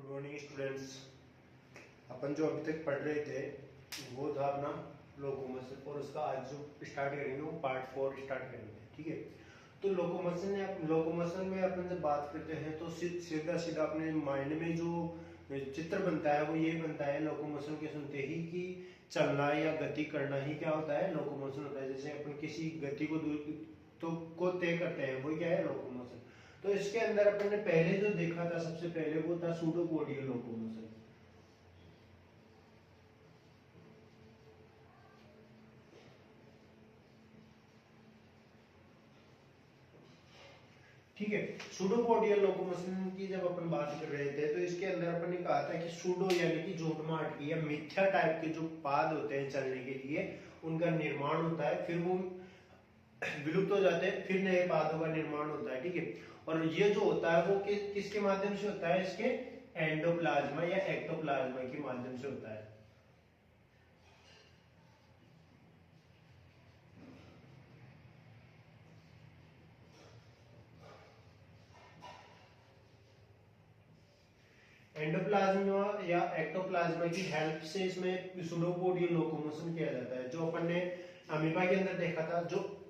Good morning students. अपन जो अभी तक पढ़ रहे थे वो था अपना लोकोमोशन, और उसका आज जो स्टार्ट करेंगे वो पार्ट 4 स्टार्ट करेंगे। ठीक है, तो लोकोमोशन में अपन जब बात करते हैं तो सीधा सीधा अपने माइंड में जो चित्र बनता है वो ये बनता है लोकोमोशन के सुनते ही कि चलना या गति करना ही क्या होता है, लोकोमोशन होता है। जैसे अपन किसी गति को को तय करते हैं वो क्या है, लोकोमोशन। तो इसके अंदर अपन ने पहले जो देखा था सबसे पहले वो था सूडोपोडियल लोकोमोशन। ठीक है, सूडोपोडियल लोकोमोशन की जब अपन बात कर रहे थे तो इसके अंदर अपन ने कहा था कि सूडो यानी कि झूठ की या मिथ्या टाइप के जो पाद होते हैं चलने के लिए उनका निर्माण होता है, फिर वो विलुप्त हो जाते हैं, फिर नए पादों का निर्माण होता है। ठीक है, और ये जो होता है वो किसके माध्यम से होता है, इसके एंडोप्लाज्मा या एक्टोप्लाज्मा के माध्यम से होता है। एंडोप्लाज्मा या एक्टोप्लाज्मा की हेल्प से इसमें सूडोपोडियल लोकोमोशन किया जाता है, जो अपन ने अमीबा के अंदर देखा था। जो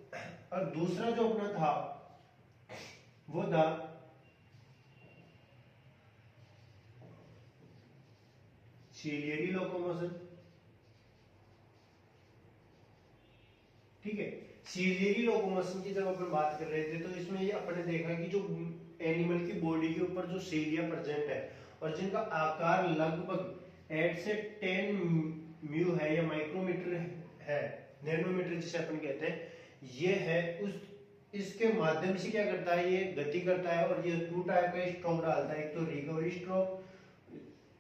और दूसरा जो अपना था वो था सीलियरी लोकोमोशन। ठीक है, सीलियरी लोकोमोशन की जब अपन बात कर रहे थे तो इसमें ये अपन ने देखा कि जो एनिमल की बॉडी के ऊपर जो सेलिया प्रेजेंट है और जिनका आकार लगभग 8 से 10 म्यू है या माइक्रोमीटर है, नैनोमीटर जिसे अपन कहते हैं, ये है उस इसके माध्यम से क्या करता है, ये गति करता है और ये 2 टाइप का स्ट्रोक डालता है। एक तो रिकवरी स्ट्रोक,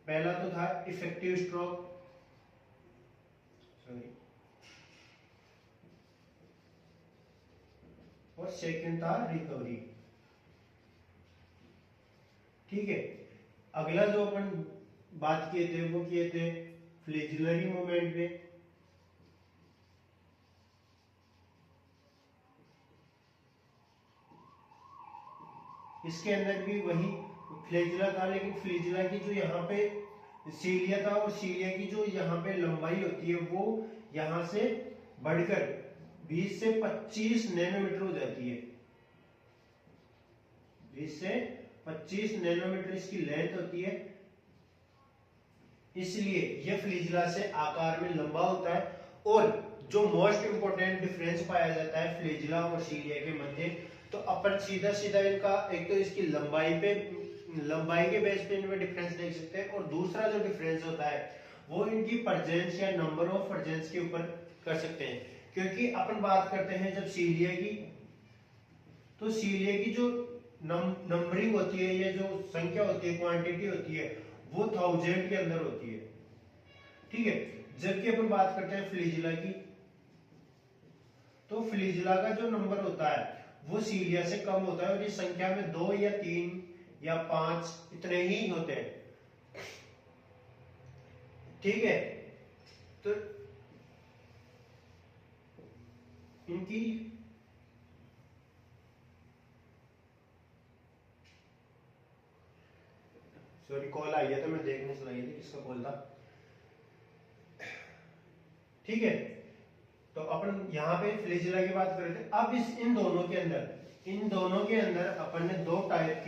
पहला तो था इफेक्टिव स्ट्रोक, सॉरी, और सेकंड था रिकवरी। ठीक है, अगला जो अपन बात किए थे वो किए थे फ्लैजिलरी मूवमेंट में। इसके अंदर भी वही फ्लैजिला था, लेकिन फ्लैजिला की जो यहाँ पे सीलिया था और सीलिया की जो यहाँ पे लंबाई होती है वो यहाँ से बढ़कर 20 से 25 नैनोमीटर हो जाती है। 20 से 25 नैनोमीटर इसकी लेंथ होती है, इसलिए यह फ्लैजिला से आकार में लंबा होता है। और जो मोस्ट इंपोर्टेंट डिफरेंस पाया जाता है फ्लैजिला और सीलिया के मध्य, तो अपन सीधा सीधा इनका एक तो इसकी लंबाई के बेस पे इनमें डिफरेंस देख सकते हैं, और दूसरा जो डिफरेंस होता है वो इनकी परजेंस या नंबर ऑफ परजेंस के ऊपर कर सकते हैं। क्योंकि अपन बात करते हैं जब सीलिया की, तो सीलिया की जो नंबरिंग होती है, ये जो संख्या होती है, क्वांटिटी होती है, वो 1000 के अंदर होती है। ठीक है, जबकि अपन बात करते हैं फ्लैजिला की, तो फ्लैजिला का जो नंबर होता है वो सीलिया से कम होता है और इस संख्या में 2 या 3 या 5 इतने ही होते हैं। ठीक है, तो इनकी सॉरी कॉल आई है तो मैं देखने चला गया था किसका कॉल था। ठीक है, तो अपन यहाँ पे फ्लैजिला की बात कर रहे थे। अब इन दोनों के अंदर अपन ने दो टाइप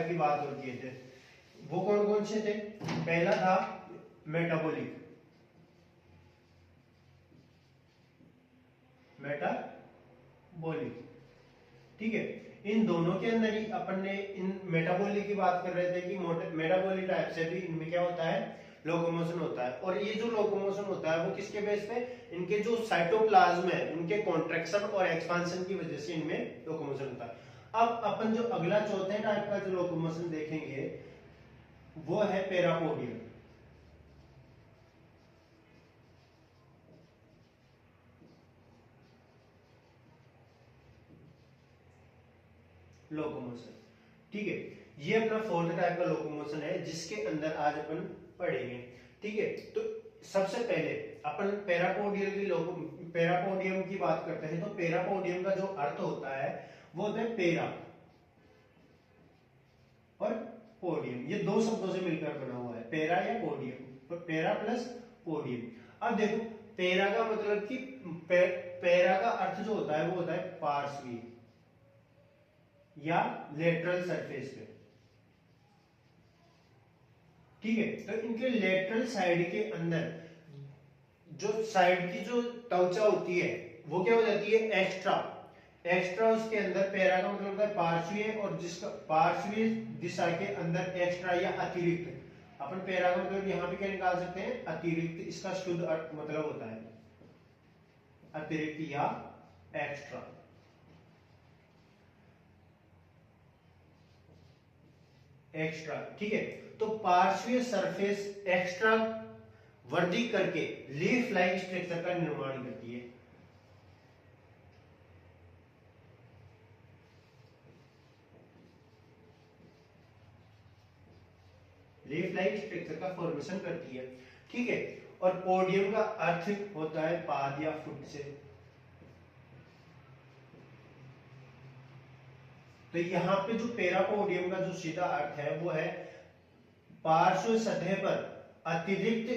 की बात और किए थे। वो कौन कौन से थे? पहला था मेटाबॉलिक, ठीक है, इन दोनों के अंदर ही अपन ने इन मेटाबॉलिक की बात कर रहे थे कि मेटाबॉलिक टाइप से भी इनमें क्या होता है, लोकोमोशन होता है। और ये जो लोकोमोशन होता है वो किसके बेस पे, इनके जो साइटोप्लाज्म है उनके कॉन्ट्रैक्शन और एक्सपांशन की वजह से इनमें लोकोमोशन होता है। अब अपन जो अगला चौथे टाइप का जो लोकोमोशन देखेंगे वो है पैरापोडियल लोकोमोशन। ठीक है, ये अपना 4th टाइप का लोकोमोशन है जिसके अंदर आज अपन पढ़ेंगे। ठीक है, तो सबसे पहले अपन पैरापोडियम की बात करते हैं। तो पैरापोडियम का जो अर्थ होता है वो होता है पैरा और पोडियम, ये दो शब्दों से मिलकर बना हुआ है, पैरा या पोडियम, पैरा प्लस पोडियम। अब देखो पैरा का मतलब कि पैरा का अर्थ जो होता है वो होता है पार्श्वीय या लेटरल सरफेस पे, ठीक है। तो इनके लेटरल साइड के अंदर जो साइड की जो त्वचा होती है वो क्या हो जाती है एक्स्ट्रा, एक्स्ट्रा उसके अंदर पैरा का मतलब होता है पार्श्वीय, और जिसका पार्श्वीय दिशा के अंदर एक्स्ट्रा या अतिरिक्त, अपन पैरा का मतलब यहाँ पे क्या निकाल सकते हैं अतिरिक्त, इसका शुद्ध अर्थ मतलब होता है अतिरिक्त या एक्स्ट्रा। एक्स्ट्रा, ठीक है। तो पार्श्वीय सरफेस एक्स्ट्रा वर्दी करके लीफ लाइक स्ट्रक्चर का निर्माण करती है। लीफ लाइक स्ट्रक्चर का फॉर्मेशन करती है, ठीक है। और पोडियम का अर्थ होता है पाद या फुट से। तो यहां पे जो पेरापोडियम का जो सीधा अर्थ है वो है पार्श्व सतह पर अतिरिक्त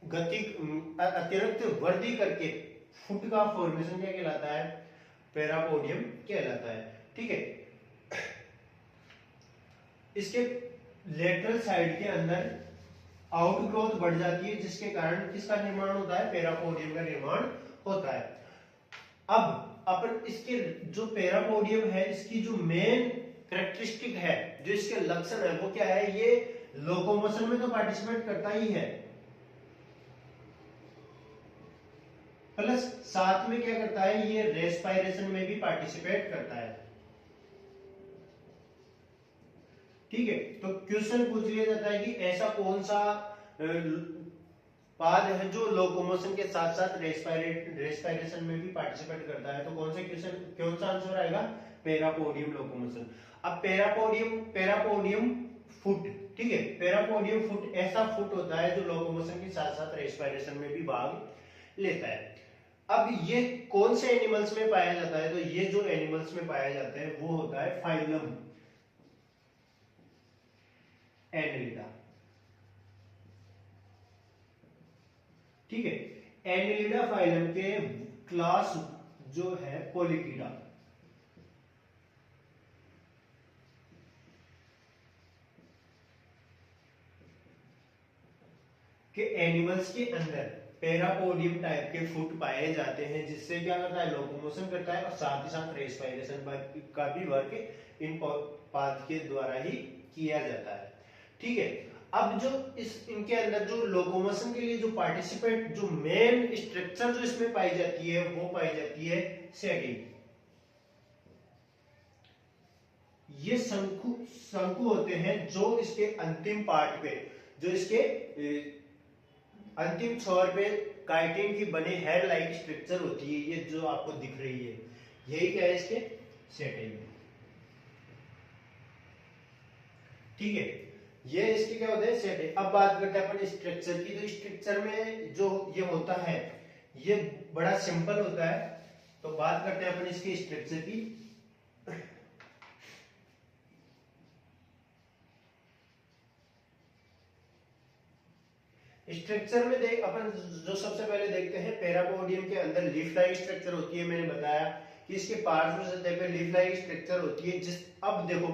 गति, अतिरिक्त वृद्धि करके फुट का फॉर्मेशन क्या कहलाता है, पेरापोडियम कहलाता है, ठीक है। इसके लेटरल साइड के अंदर आउटग्रोथ बढ़ जाती है, जिसके कारण किसका निर्माण होता है, पेरापोडियम का निर्माण होता है। अब अपन इसके जो पेरापोडियम है इसकी जो मेन कैरेक्टरिस्टिक है, जो इसके लक्षण है वो क्या है, ये लोकोमोशन में तो पार्टिसिपेट करता ही है, प्लस साथ में क्या करता है, ये रेस्पिरेशन में भी पार्टिसिपेट करता है, ठीक है। तो क्वेश्चन पूछ लिया जाता है कि ऐसा कौन सा पाद है जो लोकोमोशन के साथ साथ रेस्पिरेशन में भी पार्टिसिपेट करता है, तो कौन सा आंसर आएगा, पेरापोडियम लोकोमोशन। अब पेरापोडियम फुट, ठीक है, पेरापोडियम फुट ऐसा फुट होता है जो लोकोमोशन के साथ साथ रेस्पिरेशन में भी भाग लेता है। अब ये कौन से एनिमल्स में पाया जाता है, तो ये जो एनिमल्स में पाया जाता है वो होता है फाइलम एनिलिडा, ठीक है। एनिलिडा फाइलम के क्लास जो है पोलिकीडा, के एनिमल्स के अंदर पेरापोडियम टाइप के फुट पाए जाते हैं, जिससे क्या करता है, लोकोमोशन करता है और साथ ही साथ रेस्पिरेशन का भी वर्क इन पाद के द्वारा ही किया जाता है, ठीक है। अब जो इनके अंदर जो लोकोमोशन के लिए जो पार्टिसिपेट जो मेन स्ट्रक्चर जो इसमें पाई जाती है वो पाई जाती है सेटिंग। ये शंकु होते हैं जो इसके अंतिम पार्ट पे, जो इसके अंतिम छोर पे काइटिन की बने हेयर लाइक स्ट्रक्चर होती है, ये जो आपको दिख रही है, यही क्या है इसके सेटिंग, ठीक है। ये इसके क्या होते हैं सेट है। अब बात करते हैं अपन स्ट्रक्चर की, तो स्ट्रक्चर में जो ये होता है ये बड़ा सिंपल होता है, तो बात करते हैं अपन इसके स्ट्रक्चर की। स्ट्रक्चर में देख अपन जो सबसे पहले देखते हैं पेरापोडियम के अंदर लीफ लाइक स्ट्रक्चर होती है, मैंने बताया कि इसके पार्श्व सतह पे लीफ लाइक स्ट्रक्चर होती है। अब देखो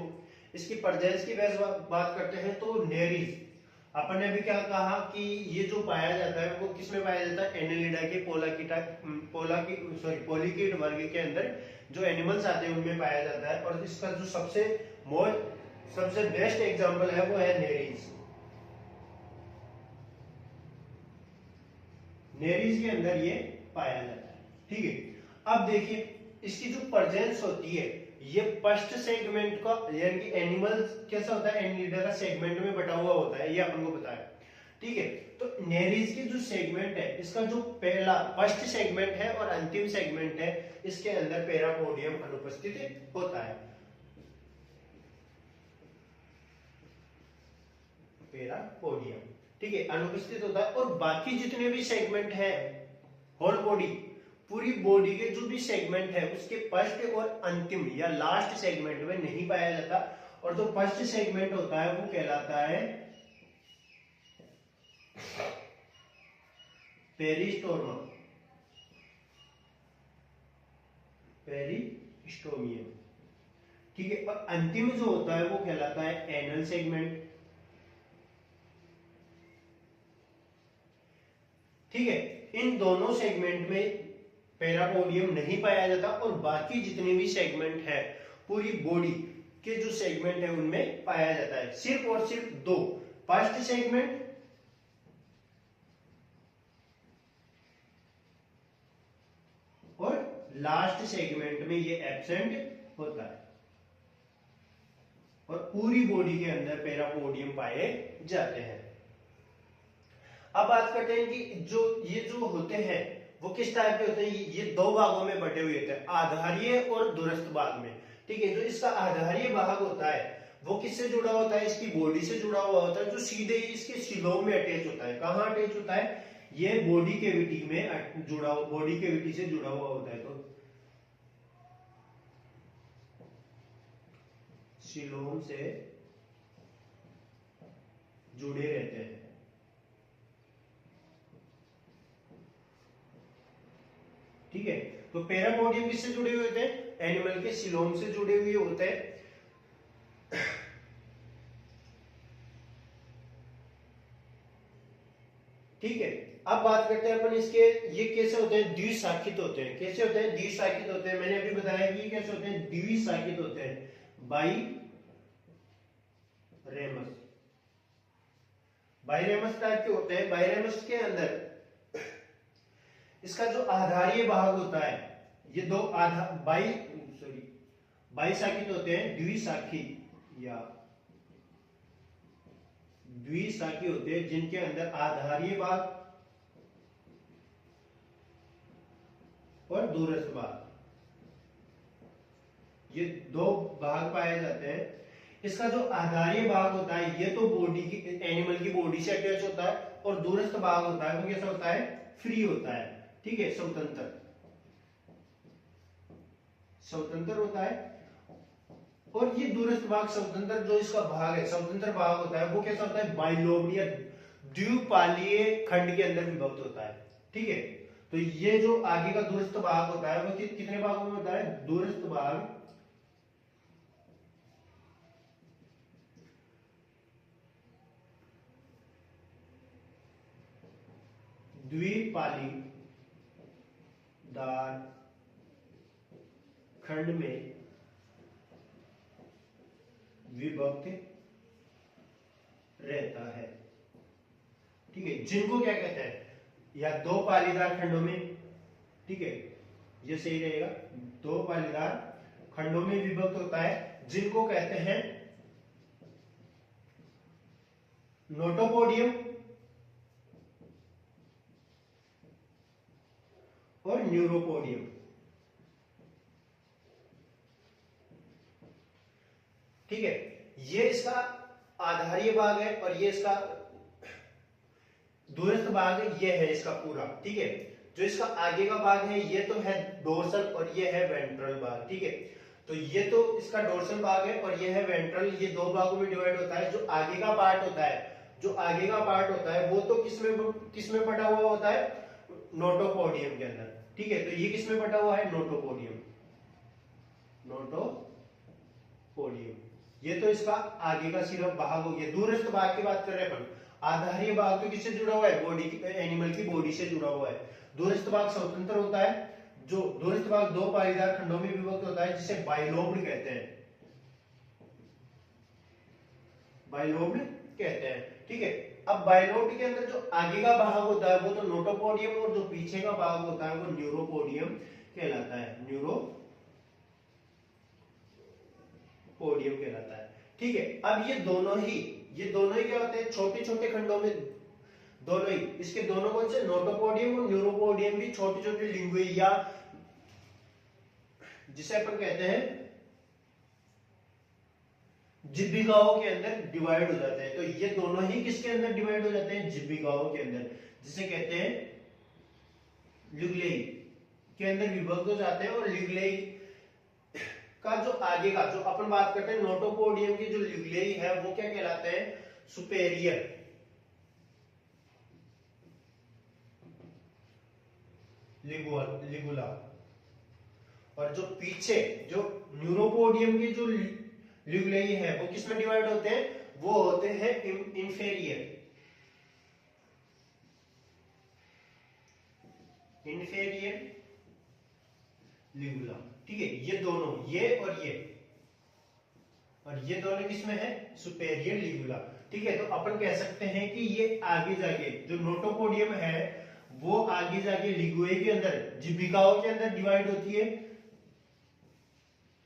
इसकी प्रेजेंस की बात करते हैं तो नेरीज, अपन ने भी क्या कहा कि ये जो पाया जाता है वो किसमें पाया जाता है, एनिलिडा के पोलिकीड वर्ग के अंदर जो एनिमल्स आते हैं उनमें पाया जाता है। और इसका जो सबसे बेस्ट एग्जांपल है वो है नेरीज। नेरीज के अंदर ये पाया जाता है, ठीक है। अब देखिए इसकी जो प्रेजेंस होती है ये फर्स्ट सेगमेंट का, यानी कि एनिमल कैसा होता है, एनिलिडा का सेगमेंट में बटा हुआ होता है, ये अपन को बताया, ठीक है। तो नेरीज की जो सेगमेंट है इसका जो पहला फर्स्ट सेगमेंट है और अंतिम सेगमेंट है, इसके अंदर पेरापोडियम अनुपस्थित होता है, पेरापोडियम, ठीक है, अनुपस्थित होता है। और बाकी जितने भी सेगमेंट है होल बॉडी, पूरी बॉडी के जो भी सेगमेंट है उसके फर्स्ट और अंतिम या लास्ट सेगमेंट में नहीं पाया जाता, और जो फर्स्ट सेगमेंट होता है वो कहलाता है पेरिस्टोमा, पेरिस्टोमियम। ठीक है, और अंतिम जो होता है वो कहलाता है एनल सेगमेंट। ठीक है, इन दोनों सेगमेंट में पैरापोडियम नहीं पाया जाता और बाकी जितने भी सेगमेंट है पूरी बॉडी के जो सेगमेंट है उनमें पाया जाता है। सिर्फ और सिर्फ दो, फर्स्ट सेगमेंट और लास्ट सेगमेंट में ये एब्सेंट होता है और पूरी बॉडी के अंदर पैरापोडियम पाए जाते हैं। अब बात करते हैं कि जो होते हैं वो किस टाइप के होते हैं। ये दो भागों में बटे हुए होते हैं, आधारीय और दूरस्थ भाग में। ठीक है, जो इसका आधारीय भाग होता है वो किससे जुड़ा होता है, इसकी बॉडी से जुड़ा हुआ होता है, जो सीधे ही इसके सीलोम में अटैच होता है। कहां अटैच होता है, ये बॉडी कैविटी में जुड़ा, बॉडी कैविटी से जुड़ा हुआ होता है। तो सीलोम से जुड़े रहते हैं। ठीक है, तो पैरापोडियम किससे जुड़े हुए होते हैं, एनिमल के सीलोम से जुड़े हुए होते हैं। ठीक है, अब बात करते हैं अपन इसके, ये कैसे होते हैं, द्विशाखित होते हैं। कैसे होते हैं, द्विशाखित होते हैं। मैंने अभी बताया कि कैसे होते हैं, द्विशाखित होते हैं। बाइरेमस टाइप के होते हैं। बाइरेमस के अंदर इसका जो आधारीय भाग होता है, ये दो बाईशाखित होते हैं, द्विशाखी या द्विशाखी होते हैं, जिनके अंदर आधारीय भाग और दूरस्थ भाग, ये दो भाग पाए जाते हैं। इसका जो आधारीय भाग होता है ये तो बॉडी की, एनिमल की बॉडी से अटैच होता है, और दूरस्थ भाग होता है वो कैसा होता है, फ्री होता है। ठीक है, स्वतंत्र होता है। और ये दूरस्थ भाग, स्वतंत्र जो इसका भाग है, स्वतंत्र भाग होता है वो कैसा होता है, बाइलोब्ड या द्विपालीय खंड के अंदर विभक्त होता है। ठीक है, तो ये जो आगे का दूरस्थ भाग होता है वो कितने भागों में होता है, दूरस्थ भाग द्विपालीदार खंड में विभक्त रहता है। ठीक है, जिनको क्या कहते हैं, या दो पालीदार खंडों में। ठीक है, ये सही रहेगा, दो पालीदार खंडों में विभक्त होता है, जिनको कहते हैं नोटोपोडियम और न्यूरोपोडियम। ठीक है, ये इसका आधारीय भाग है और ये इसका दूरस्थ भाग है, ये है इसका पूरा। ठीक है, जो इसका आगे का भाग है ये तो है डोर्सल और ये है वेंट्रल भाग। ठीक है, तो ये तो इसका डोर्सल भाग है और ये है वेंट्रल। ये दो भागों में डिवाइड होता है। जो आगे का पार्ट होता है, वो तो किसमें बटा हुआ होता है, नोटोपोडियम के अंदर। ठीक है, तो ये किसमें बटा हुआ है, नोटोपोडियम। ये तो इसका आगे का सिर्फ भाग हो गया। दूरस्थ भाग की बात कर रहे हैं अपन। आधारीय भाग तो किससे जुड़ा हुआ है, बॉडी, एनिमल की बॉडी से जुड़ा हुआ है। दूरस्थ भाग स्वतंत्र होता है। जो दूरस्थ भाग दो पालीदार खंडों में विभक्त होता है, जिसे बाइलोब्ड कहते हैं। ठीक है, अब बाइलोब्ड के अंदर जो आगे का भाग होता है वो तो नोटोपोडियम, और जो पीछे का भाग होता है वो न्यूरोपोडियम कहलाता है। ठीक है, अब ये दोनों ही क्या होते हैं, छोटे छोटे खंडों में। दोनों ही इसके दोनों कौन से, नोटोपोडियम और न्यूरोपोडियम भी छोटे छोटे लिंगुए, या जिसे अपन कहते हैं जिब्बिकाओं के अंदर डिवाइड हो जाते हैं। तो ये दोनों ही किसके अंदर डिवाइड हो जाते हैं, जिब्बिकाओं के अंदर, जिसे कहते हैं ल्यूगलेई के अंदर विभक्त हो जाते हैं। और ल्यूगलेई का जो आगे का जो अपन बात करते हैं नोटोपोडियम की जो लिगुलेई है वो क्या कहलाते हैं, सुपेरियर लिगुला। और जो पीछे जो न्यूरोपोडियम की जो लिगुलेई है वो किसमें डिवाइड होते हैं, वो होते हैं इंफेरियर लिगुला। ठीक है, ये दोनों, ये और ये दोनों किसमें है, सुपेरियर लिगुला। ठीक है, तो अपन कह सकते हैं कि ये आगे जाके जो नोटोपोडियम है वो आगे जाके लिगुए के अंदर, जिबिकाओं के अंदर डिवाइड होती है,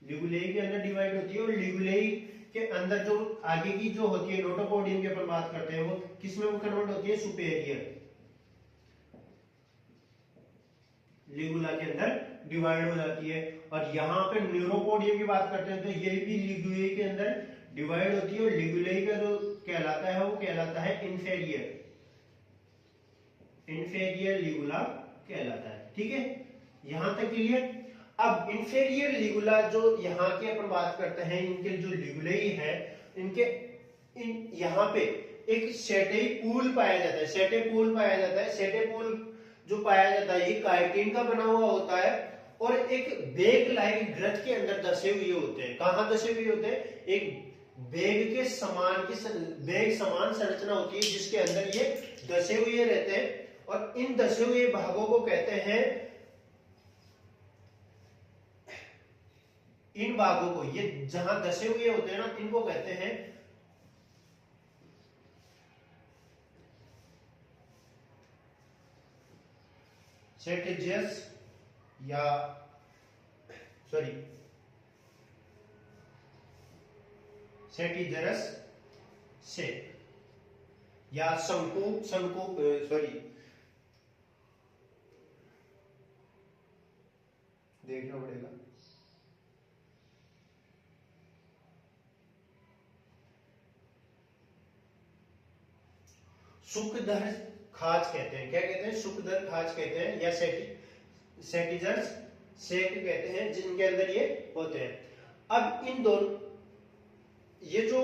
लिगुलेई के अंदर डिवाइड होती है, और लिगुलेई के अंदर जो आगे की जो होती है नोटोपोडियम की अपन बात करते हैं वो किसमें वो कन्वर्ट होती है, सुपेरियर लिगुला के अंदर डिवाइड हो जाती है। और यहाँ पे न्यूरोपोडियम की बात करते हैं तो ये भी लिगुए के अंदर डिवाइड होती है, और लिगुलेई का जो कहलाता है वो कहलाता है इंफेरियर लिगुला कहलाता है। ठीक है, यहां तक क्लियर। अब इंफेरियर लिगुला जो यहाँ की अपन बात करते हैं, इनके जो लिगुलेई है इनके यहाँ पे एक सेटेई पूल पाया जाता है, सेटे पूल जो पाया जाता है ये काइटिन का बना हुआ होता है, और एक बेग लाइक ग्रंथ के अंदर दसे हुए होते हैं। कहां दसे हुए होते हैं, एक बेग के समान बेग समान संरचना होती है जिसके अंदर ये दसे हुए रहते हैं, और इन दसे हुए भागों को कहते हैं, इन भागों को, ये जहां दसे हुए होते हैं ना, इनको कहते हैं सेटिजियस या सेटिजरस सेट या देखना पड़ेगा। सुखदर खाज कहते हैं, क्या कहते हैं, सुखदर खाज कहते हैं, या सेटिजर्स सेट कहते हैं, जिनके अंदर ये होते हैं। अब इन दोनों, ये जो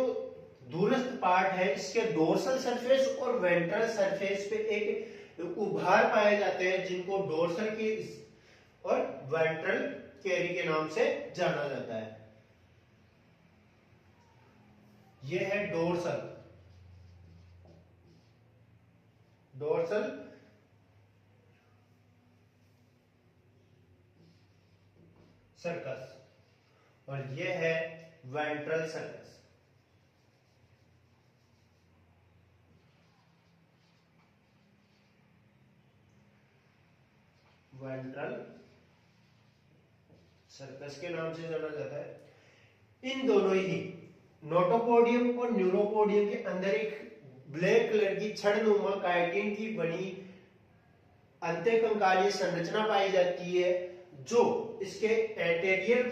दूरस्थ पार्ट है इसके डोर्सल सरफेस और वेंट्रल सरफेस पे एक उभार पाए जाते हैं जिनको डोर्सल की और वेंट्रल कैरी के नाम से जाना जाता है। ये है डोर्सल सर्कस, और ये है वेंट्रल सर्कस। वेंट्रल सर्कस के नाम से जाना जाता है। इन दोनों ही नोटोपोडियम और न्यूरोपोडियम के अंदर एक ब्लैक कलर की छड़नुमा काइटिन की बनी अंत्यकंकालीय संरचना पाई जाती है, जो इसके एंटेरियर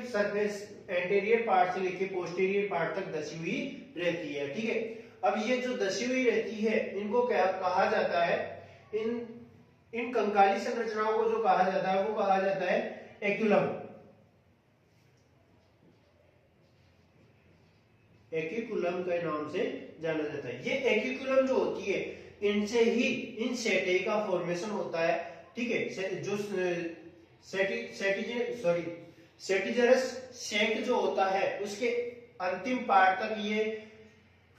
पार्ट से लेकर पोस्टीरियर पार्ट तक दसी हुई रहती है। ठीक है, अब ये जो दसी हुई रहती है इनको क्या कहा जाता है, इन कंकाली संरचनाओं को जो कहा जाता है वो कहा जाता है एकिकुलम के नाम से जाना जाता है। ये एकिकुलम जो होती है इनसे ही इन सेटे का फॉर्मेशन होता है। ठीक है, जो सेटिजरस सेट जो होता है उसके अंतिम पार्ट तक ये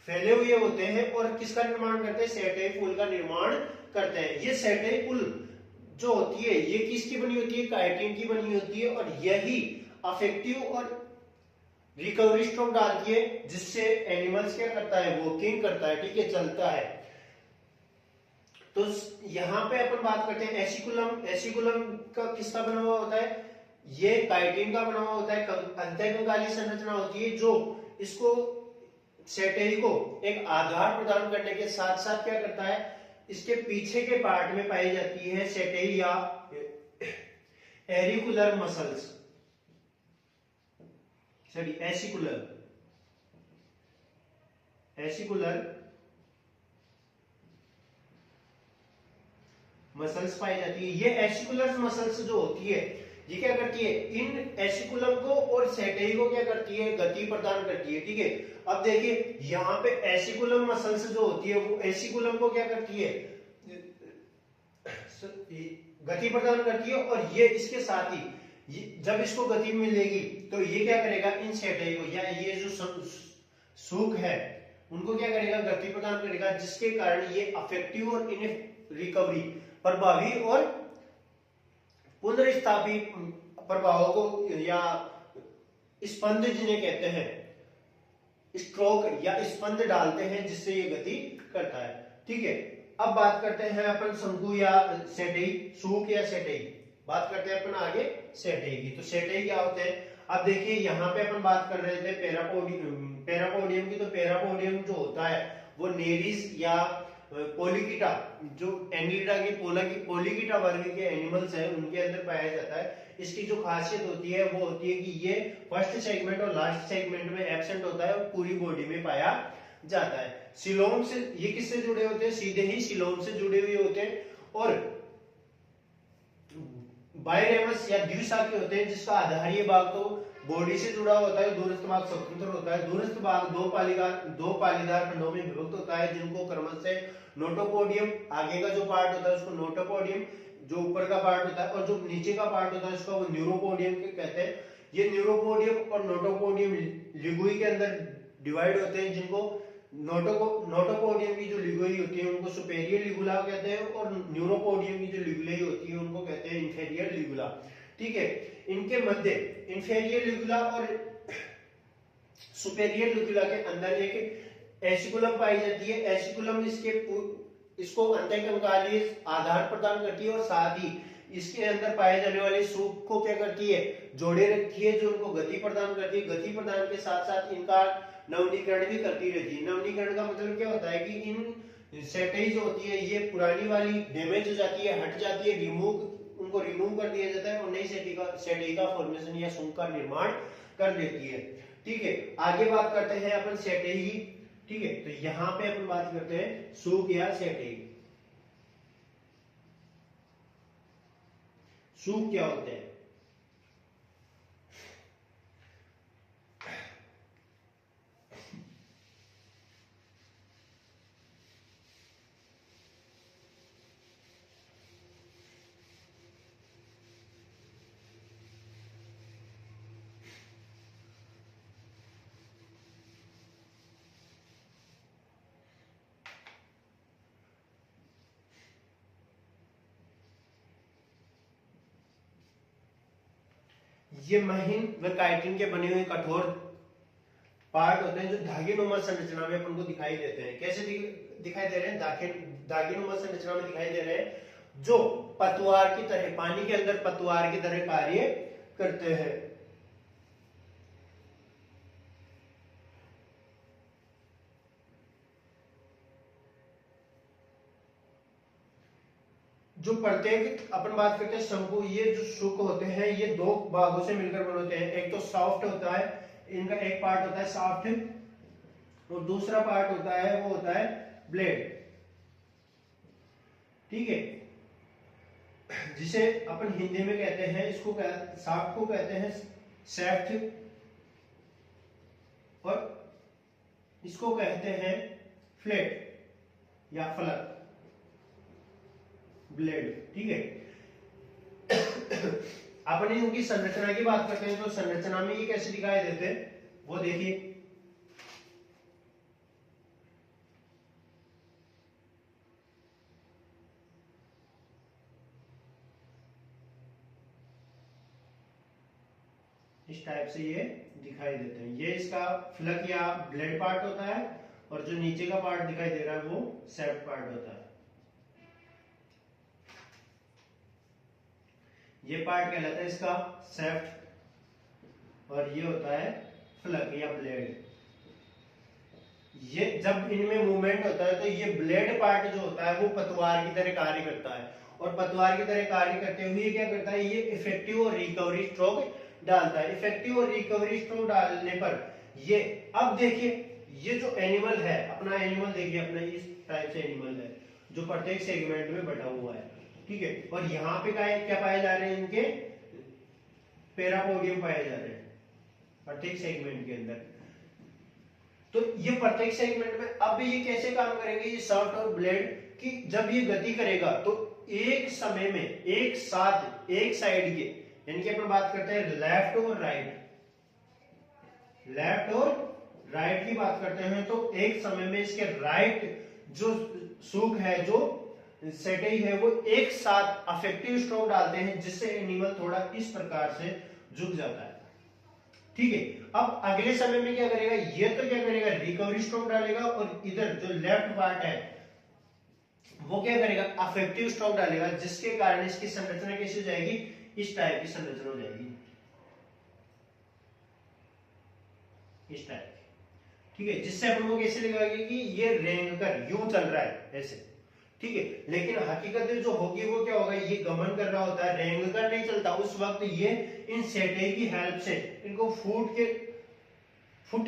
फैले हुए होते हैं और किसका निर्माण करते हैं, सेटे पुल का निर्माण करते हैं। ये सेटे पुल जो होती है ये किसकी बनी होती है, काइटिन की बनी होती है, और यही अफेक्टिव और रिकवरी स्ट्रोक डालती है जिससे एनिमल्स क्या करता है, वॉकिंग करता है। ठीक है, चलता है। तो यहां पे अपन बात करते हैं एसिकुलम का किसका बना हुआ होता है, ये काइटिन का बना हुआ होता है, अंत्यकंकाली संरचना होती है जो इसको सेटेई को एक आधार प्रदान करने के साथ साथ क्या करता है, इसके पीछे के पार्ट में पाई जाती है सेटेई या एरिकुलर मसल्स, एसिकुलर मसल्स पाई जाती है। ये एसिकुलर मसल्स जो होती है ये क्या करती है, इन एसिकुलम को और सेटेई को क्या करती है, गति प्रदान करती है। ठीक है, अब देखिए यहाँ पे एसिकुलम मसल्स जो होती है वो एसिकुलम को क्या करती है, गति प्रदान करती है, और ये इसके साथ ही जब इसको गति मिलेगी तो ये क्या करेगा, इन सेटेई को या ये जो सूक है उनको क्या करेगा, गति प्रदान करेगा, जिसके कारण ये अफेक्टिव और इन रिकवरी प्रभावी और पुनर्स्थापित प्रभावों को या स्पंद जिन्हें कहते हैं, स्ट्रोक या स्पंद डालते हैं, जिससे ये गति करता है। ठीक है, अब बात करते हैं अपन शंकु या सेटेई, सूक या सेटेई, बात करते हैं अपन आगे सेटेई की। तो सेटेई क्या होते हैं, अब देखिए यहाँ पे अपन बात कर रहे थे पैरापोडियम की। तो पैरापोडियम जो होता है वो नेरिस या पोलिकिटा, जो एंगलिडा के पोलिकिटा वर्ग के एनिमल्स हैं उनके अंदर पाया जाता है। इसकी जो खासियत होती है वो होती है कि ये फर्स्ट सेगमेंट और लास्ट सेगमेंट में एब्सेंट होता है और पूरी बॉडी में पाया जाता है। सिलोम से ये किससे जुड़े होते हैं, सीधे ही सिलोम से जुड़े हुए होते हैं, और बाइरेमस या द्विशाखी होते हैं, जिसका आधारीय भाग तो बॉडी से जुड़ा होता है, दूरस्थ भाग स्वतंत्र होता है। दूरस्थ भाग दो पालीदार खंडों में विभक्त होता है, जिनको क्रमश से नोटोपोडियम, आगे का जो पार्ट होता है उसको नोटोपोडियम, जो ऊपर का पार्ट होता है, और जो नीचे का पार्ट होता है उसको वो न्यूरोपोडियम कहते हैं। ये न्यूरोपोडियम और नोटोपोडियम लिगुई के अंदर डिवाइड होते हैं, जिनको नोटोपोडियम की जो लिगुई होती है उनको सुपेरियर लिगुला कहते हैं, और न्यूरोपोडियम की जो लिगुलाई होती है उनको कहते हैं इंफेरियर लिगुला। ठीक है, इनके मध्य इंफेरियर लिगुला और सुपेरियर लिगुला के अंदर एक एसिकुलम पाई जाती है। एसिकुलम इसको अंतःकंकालीय आधार प्रदान करती है, और साथ ही इसके अंदर पाए जाने वाले सूप को क्या करती है, जोड़े रखती है, जो उनको गति प्रदान करती है। गति प्रदान के साथ साथ इनका नवनीकरण भी करती रहती है। नवनीकरण का मतलब क्या होता है कि इन सेटेई जो होती है ये पुरानी वाली डैमेज हो जाती है, हट जाती है, उनको रिमूव कर दिया जाता है, और नई सेटेई का फॉर्मेशन या सूप का निर्माण कर देती है। ठीक है, आगे बात करते हैं अपन सेटेई की। ठीक है, तो यहां पे अपन बात करते हैं सूप या सेटेई। सूप क्या होते हैं, ये महीन व काइटिन के बने हुए कठोर पार्ट होते हैं, जो धागेनुमा संरचना में अपन को दिखाई देते हैं। कैसे दिखाई दे रहे हैं, धागेनुमा संरचना में दिखाई दे रहे हैं, जो पतवार की तरह, पानी के अंदर पतवार की तरह कार्य करते हैं। जो प्रत्येक अपन बात करते हैं शंकु, ये जो शुक होते हैं ये दो भागों से मिलकर बने होते हैं। एक तो सॉफ्ट होता है, इनका एक पार्ट होता है सॉफ्ट, और दूसरा पार्ट होता है वो होता है ब्लेड। ठीक है, जिसे अपन हिंदी में कहते हैं, इसको सॉफ्ट को कहते हैं सैफ्ट, और इसको कहते हैं फ्लैट या फलक, ब्लेड। ठीक है, अपन इनकी संरचना की बात करते हैं, तो संरचना में ये कैसे दिखाई देते हैं वो देखिए। इस टाइप से ये दिखाई देते हैं। ये इसका फ्लक या ब्लेड पार्ट होता है, और जो नीचे का पार्ट दिखाई दे रहा है वो सैफ्ट पार्ट होता है। ये पार्ट कहलाता है इसका सैफ्ट, और ये होता है फ्लक या ब्लेड। ये जब इनमें मूवमेंट होता है तो ये ब्लेड पार्ट जो होता है वो पतवार की तरह कार्य करता है, और पतवार की तरह कार्य करते हुए क्या करता है, ये इफेक्टिव और रिकवरी स्ट्रोक डालता है। इफेक्टिव और रिकवरी स्ट्रोक डालने पर ये, अब देखिए ये जो एनिमल है, अपना एनिमल देखिए, अपना इस टाइप से एनिमल है जो प्रत्येक सेगमेंट में बटा हुआ है। ठीक है, और यहाँ पे क्या पाए जा रहे हैं, इनके पैरापोडियम पाए जा रहे हैं प्रत्येक सेगमेंट के अंदर। तो ये प्रत्येक सेगमेंट में अब ये कैसे काम करेंगे ये शाफ्ट और ब्लेड, कि जब ये गति करेगा तो एक समय में एक साथ एक साइड के, यानी कि अपन बात करते हैं लेफ्ट और राइट, लेफ्ट और राइट की बात करते हैं, तो एक समय में इसके राइट जो सूक है, जो सेटई है, वो एक साथ अफेक्टिव स्ट्रोक डालते हैं, जिससे एनिमल थोड़ा इस प्रकार से झुक जाता है। ठीक है, अब अगले समय में क्या करेगा, ये तो क्या करेगा रिकवरी स्ट्रोक डालेगा, और इधर जो लेफ्ट पार्ट है वो क्या करेगा अफेक्टिव स्ट्रोक डालेगा, जिसके कारण इसकी संरचना कैसी हो जाएगी, इस टाइप की संरचना हो जाएगी, इस टाइप की। ठीक है, जिससे अपन को कैसे लगेगा कि ये रेंग कर यूं चल रहा है ऐसे। ठीक है, लेकिन हकीकत में जो होगी वो क्या होगा, ये गमन कर रहा होता है, रेंग कर नहीं चलता। उस वक्त ये इन सेटे की हेल्प से इनको फुट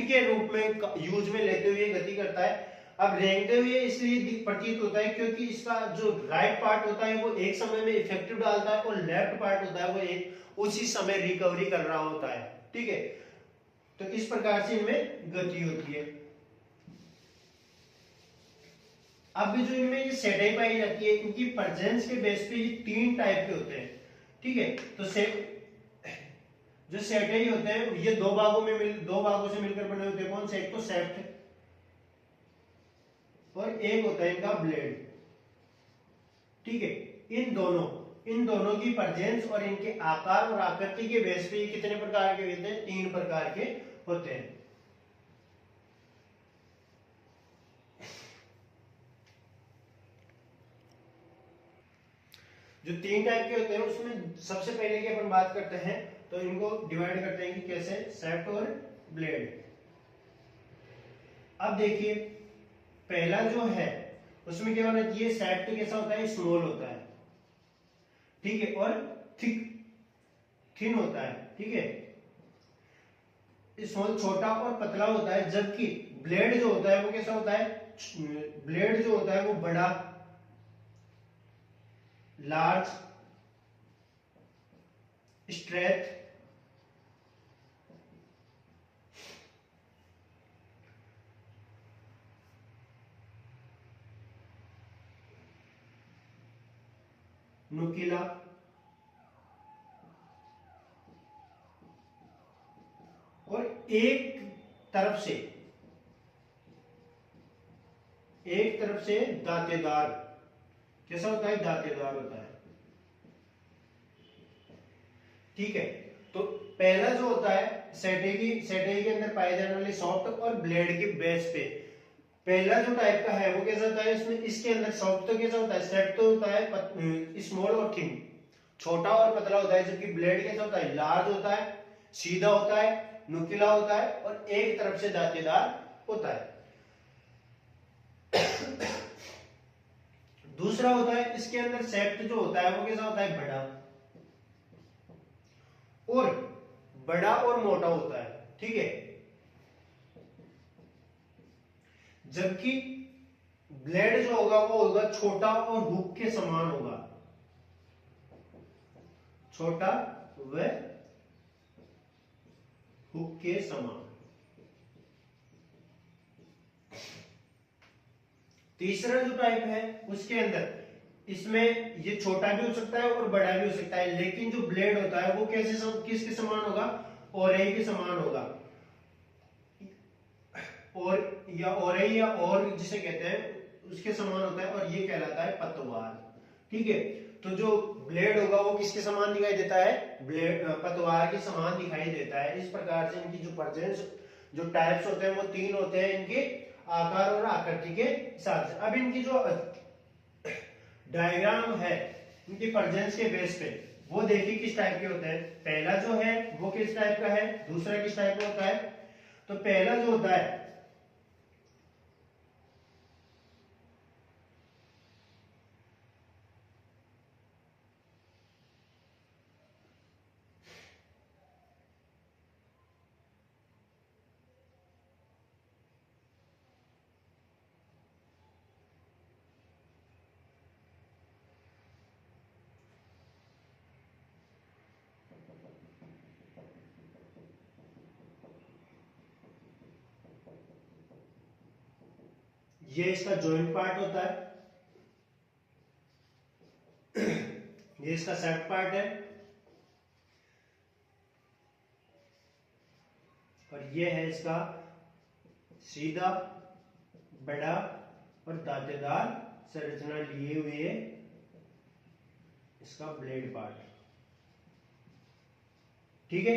के रूप में यूज में लेते हुए गति करता है। अब रेंगते हुए इसलिए प्रतीत होता है क्योंकि इसका जो राइट पार्ट होता है वो एक समय में इफेक्टिव डालता है, और लेफ्ट पार्ट होता है वो एक उसी समय रिकवरी कर रहा होता है। ठीक है, तो इस प्रकार से इनमें गति होती है। अब भी जो इनमें ये सेटाई पाई जाती है, इनकी प्रेजेंस के बेस पे ये 3 टाइप के होते हैं। ठीक है, तो जो सेटाई होते हैं ये दो भागों से मिलकर बने होते हैं। कौन से, एक तो सेफ्ट और एक होता है इनका ब्लेड। ठीक है, इन दोनों की प्रेजेंस और इनके आकार और आकृति के बेस पे ये कितने प्रकार के होते हैं, 3 प्रकार के होते हैं। जो 3 टाइप के होते हैं उसमें सबसे पहले की अपन बात करते हैं, तो इनको डिवाइड करते हैं कि कैसे, सेफ्ट और ब्लेड। अब देखिए पहला जो है उसमें क्या होना चाहिए, सेफ्ट कैसा होता है, स्मॉल होता है। ठीक है, और थिन होता है। ठीक है, स्मॉल छोटा और पतला होता है, जबकि ब्लेड जो होता है वो कैसा होता है, ब्लेड जो होता है वो बड़ा, लार्ज, स्ट्रेट, नुकीला, और एक तरफ से दांतेदार। कैसा होता है, दांतेदार होता है। ठीक है, तो पहला जो होता है सेटे के अंदर पाए जाने वाले सॉफ्ट और ब्लेड के बेस पे, पहला जो टाइप का है वो कैसा होता है, इसमें इसके अंदर सॉफ्ट तो कैसा होता है, सेट तो होता है स्मॉल और थिन, छोटा और पतला होता है, जबकि ब्लेड कैसा होता है, लार्ज होता है, सीधा होता है, नुकीला होता है, और एक तरफ से दांतेदार होता है। दूसरा होता है इसके अंदर सेप्ट जो होता है वो कैसा होता है, बड़ा और मोटा होता है। ठीक है, जबकि ब्लेड जो होगा वो होगा छोटा और हुक के समान होगा, छोटा व हुक के समान। तीसरा जो टाइप है उसके अंदर इसमें ये छोटा भी हो सकता है और बड़ा भी हो सकता है, लेकिन जो ब्लेड होता है वो किसके समान होगा, ओरई के समान होगा, ओरई या और जिसे कहते हैं उसके समान होता है, और ये कहलाता है पतवार। ठीक है, तो जो ब्लेड होगा वो किसके समान दिखाई देता है, पतवार के समान दिखाई देता है। इस प्रकार से इनकी जो प्रेजेंस, जो टाइप्स होते हैं वो 3 होते हैं, इनके आकार और आकृति के हिसाब से। अब इनकी जो डायग्राम है इनकी प्रेजेंस के बेस पे, वो देखिए किस टाइप के होते हैं। पहला जो है वो किस टाइप का है, दूसरा किस टाइप का होता है। तो पहला जो होता है ये इसका जॉइंट पार्ट होता है, ये इसका सेट पार्ट है, और ये है इसका सीधा बड़ा और दांतेदार संरचना लिए हुए इसका ब्लेड पार्ट। ठीक है,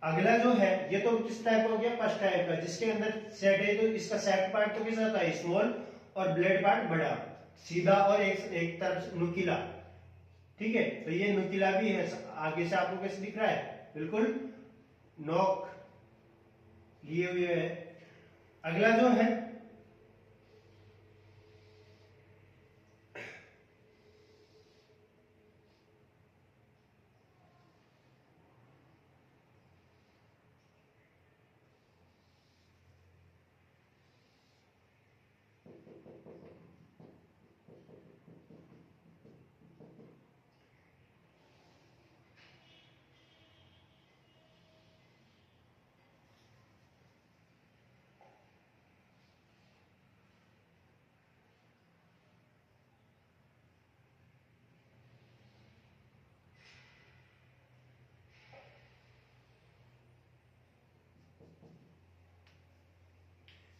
अगला जो है ये तो किस टाइप हो गया, फर्स्ट टाइप का, जिसके अंदर सेट है, तो इसका सेट पार्ट तो कैसा होता है, स्मॉल, और ब्लेड पार्ट बड़ा, सीधा और एक तरफ नुकीला। ठीक है, तो ये नुकीला भी है, आगे से आपको कैसे दिख रहा है, बिल्कुल नोक लिए हुए है। अगला जो है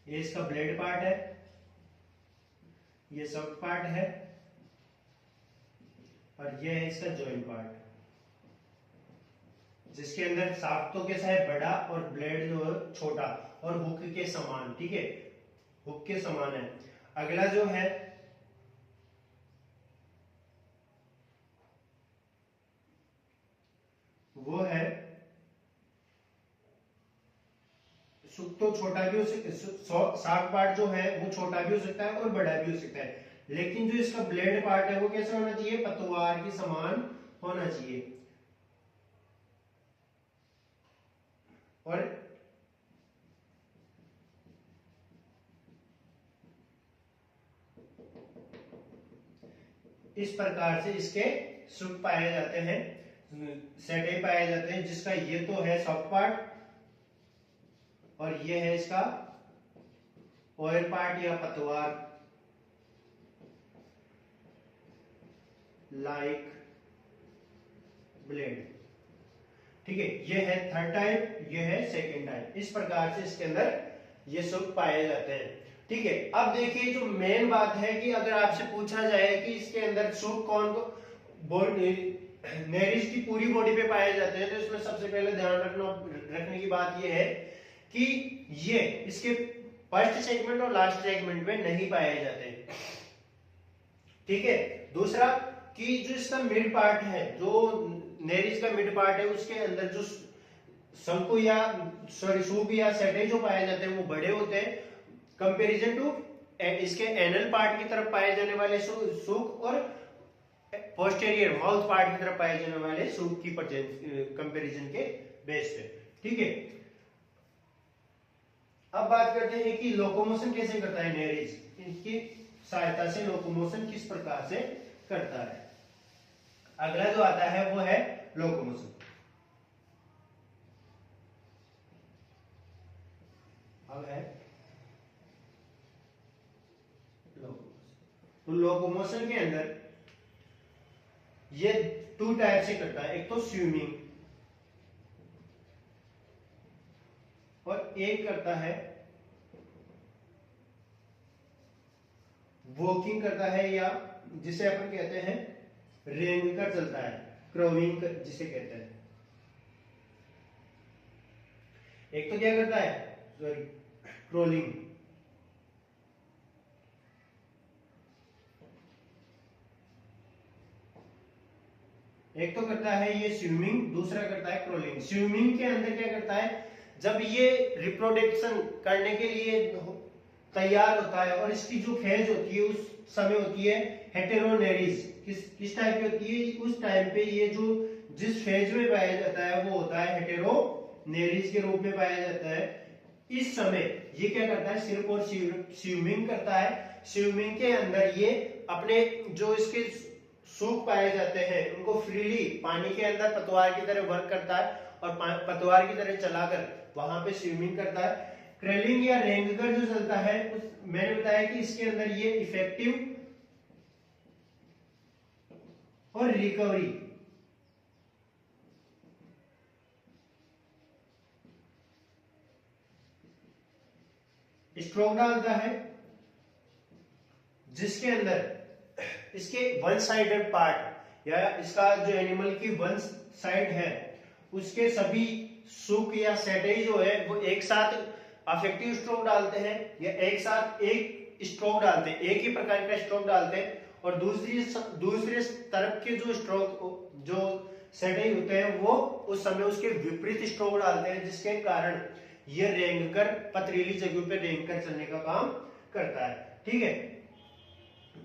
ये इसका ब्लेड पार्ट है, ये सब पार्ट है, और ये है इसका जॉइंट पार्ट, जिसके अंदर शाफ्ट तो कैसा है, बड़ा, और ब्लेड जो है छोटा और हुक के समान। ठीक है, हुक के समान है। अगला जो है वो है सुख, तो छोटा भी हो सकता, शाफ्ट पार्ट जो है वो छोटा भी हो सकता है और बड़ा भी हो सकता है, लेकिन जो इसका ब्लेड पार्ट है वो कैसा होना चाहिए, पतवार के समान होना चाहिए। और इस प्रकार से इसके सुख पाए जाते हैं, सेटे पाए जाते हैं, जिसका ये तो है सॉफ्ट पार्ट, और ये है इसका ऑयल पार्ट या पतवार, लाइक ब्लेड। ठीक है, ये है थर्ड टाइप, ये है सेकेंड टाइप। इस प्रकार से इसके अंदर ये सुख पाए जाते हैं। ठीक है, अब देखिए जो मेन बात है कि अगर आपसे पूछा जाए कि इसके अंदर सुख कौन को नेरिस की पूरी बॉडी पे पाए जाते हैं, तो इसमें सबसे पहले ध्यान रखने की बात यह है कि ये इसके फर्स्ट सेगमेंट और लास्ट सेगमेंट में नहीं पाए जाते। ठीक है, दूसरा कि जो इसका मिड पार्ट है, जो नेरिस का मिड पार्ट है, उसके अंदर जो शंकु या सॉरी सूप या सेटे जो पाए जाते हैं वो बड़े होते हैं कंपैरिजन टू इसके एनल पार्ट की तरफ पाए जाने वाले सूप और पोस्टेरियर माउथ पार्ट की तरफ पाए जाने वाले सूप की कंपैरिजन के बेस पे। ठीक है, अब बात करते हैं कि लोकोमोशन कैसे करता है नेरिस, इनकी सहायता से लोकोमोशन किस प्रकार से करता है। अगला जो आता है वो है लोकोमोशन। अब है लोकोमोशन। तो लोकोमोशन के अंदर ये टू टाइप से करता है, एक तो स्विमिंग और एक करता है वॉकिंग करता है, या जिसे अपन कहते हैं रेंग कर चलता है, क्रॉविंग जिसे कहते हैं। एक तो क्या करता है, सॉरी, क्रोलिंग, एक तो करता है ये स्विमिंग, दूसरा करता है क्रोलिंग। स्विमिंग के अंदर क्या करता है, जब ये रिप्रोडक्शन करने के लिए तैयार होता है और इसकी जो फेज होती है उस समय होती है हेटेरोनेरिस। किस टाइप की होती है, उस टाइम पे ये जो जिस फेज में पाया जाता है वो होता है हेटेरोनेरिस के रूप में पाया जाता है। इस समय ये क्या करता है, सिर्फ और स्विमिंग करता है। स्विमिंग के अंदर ये अपने जो इसके सूख पाए जाते हैं उनको फ्रीली पानी के अंदर पतवार की तरह वर्क करता है और पतवार की तरह चलाकर वहां पे स्विमिंग करता है। क्रेलिंग या रेंगकर जो चलता है मैंने बताया कि इसके अंदर ये इफेक्टिव और रिकवरी स्ट्रोक डालता है, जिसके अंदर इसके वन साइडेड पार्ट या इसका जो एनिमल की वन साइड है उसके सभी सुक या सेटेज जो है वो एक साथ अफेक्टिव स्ट्रोक डालते हैं या एक साथ एक स्ट्रोक डालते हैं, एक ही प्रकार का स्ट्रोक डालते हैं, और दूसरे तरफ के जो स्ट्रोक जो सेटेज होते हैं वो उस समय उसके विपरीत स्ट्रोक डालते हैं, जिसके कारण ये रेंगकर पथरीली जगहों पे रेंगकर चलने का काम करता है। ठीक है,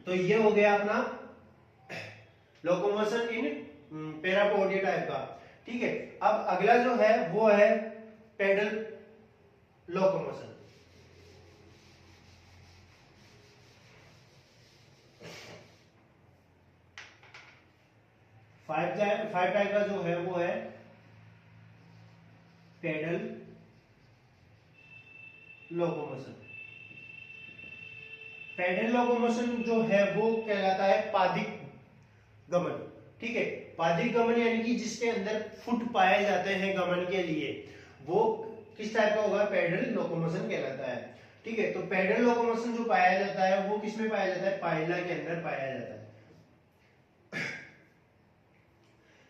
तो ये हो गया अपना लोकोमोशन इन पैरापोडिया टाइप का। ठीक है, अब अगला जो है वो है पेडल लोकोमोशन। फाइव टाइप का जो है वो है पेडल लोकोमोशन। पेडल लोकोमोशन जो है वो कहलाता है पादिक गमन। ठीक है, पादिक गमन यानी कि जिसके अंदर फुट पाए जाते हैं गमन के लिए, वो किस टाइप का होगा? पेडल लोकोमोशन कहलाता है। ठीक है, तो पेडल लोकोमोशन जो पाया जाता है वो किसमें पाया जाता है? पाइला के अंदर पाया जाता है,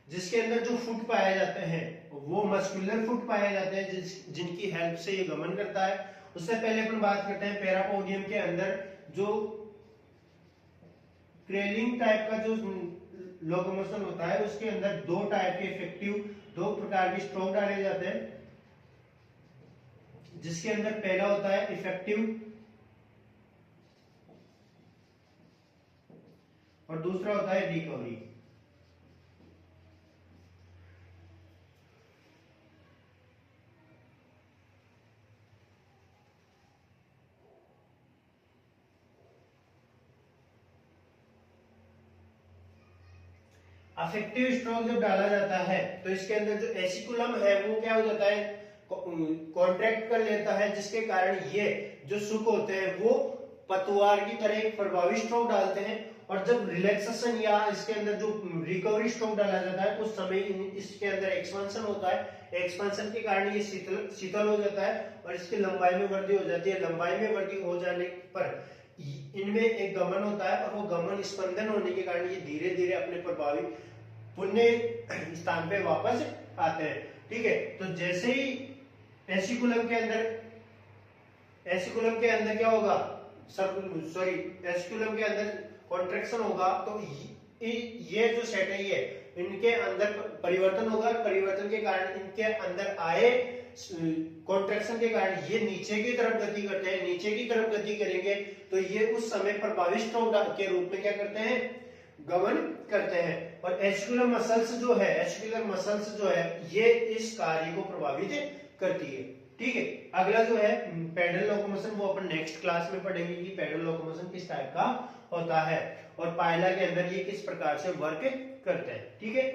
जिसके अंदर जो फुट पाए जाते हैं वो मस्कुलर फुट पाए जाते हैं, जिनकी हेल्प से ये गमन करता है। उससे पहले अपन बात करते हैं पैरापोडियम के अंदर जो क्रेलिंग टाइप का जो लोकोमोशन होता है उसके अंदर दो टाइप के इफेक्टिव, दो प्रकार के स्ट्रोक डाले जाते हैं, जिसके अंदर पहला होता है इफेक्टिव और दूसरा होता है रिकवरी। अफेक्टिव स्ट्रोक जब डाला जाता है तो इसके अंदर जो एसिकुलम है वो क्या हो जाता है? कॉन्ट्रैक्ट कर लेता है, जिसके कारण ये जो सुक होते हैं वो पतवार की तरह एक प्रभावी स्ट्रोक डालते हैं, और जब रिलैक्सेशन या इसके अंदर जो रिकवरी स्ट्रोक डाला जाता है उस समय इसके अंदर एक्सपेंशन होता है। एक्सपेंशन के कारण ये शीतल हो जाता है और इसकी लंबाई में वृद्धि हो जाती है। लंबाई में वृद्धि हो जाने पर इनमें एक गमन होता है, और वो गमन स्पंदन होने के कारण ये धीरे धीरे अपने प्रभावी पुण्य स्थान पे वापस आते हैं। ठीक है, तो जैसे ही एसिकुलम के अंदर क्या होगा? एसिकुलम के अंदर कॉन्ट्रैक्शन होगा, तो ये जो सेटई है इनके अंदर परिवर्तन होगा। परिवर्तन के कारण इनके अंदर आए कॉन्ट्रैक्शन के कारण ये नीचे की तरफ गति करते हैं। नीचे की तरफ गति करेंगे तो ये उस समय प्रभावी स्ट्रोक के रूप में क्या करते हैं? गमन करते हैं। और एस्कुलर मसल्स जो है ये इस कार्य को प्रभावित करती है। ठीक है, अगला जो है पेडल लोकोमोशन, वो अपन नेक्स्ट क्लास में पढ़ेंगे कि पेडल लोकोमोशन किस टाइप का होता है और पाइला के अंदर ये किस प्रकार से वर्क करते हैं। ठीक है।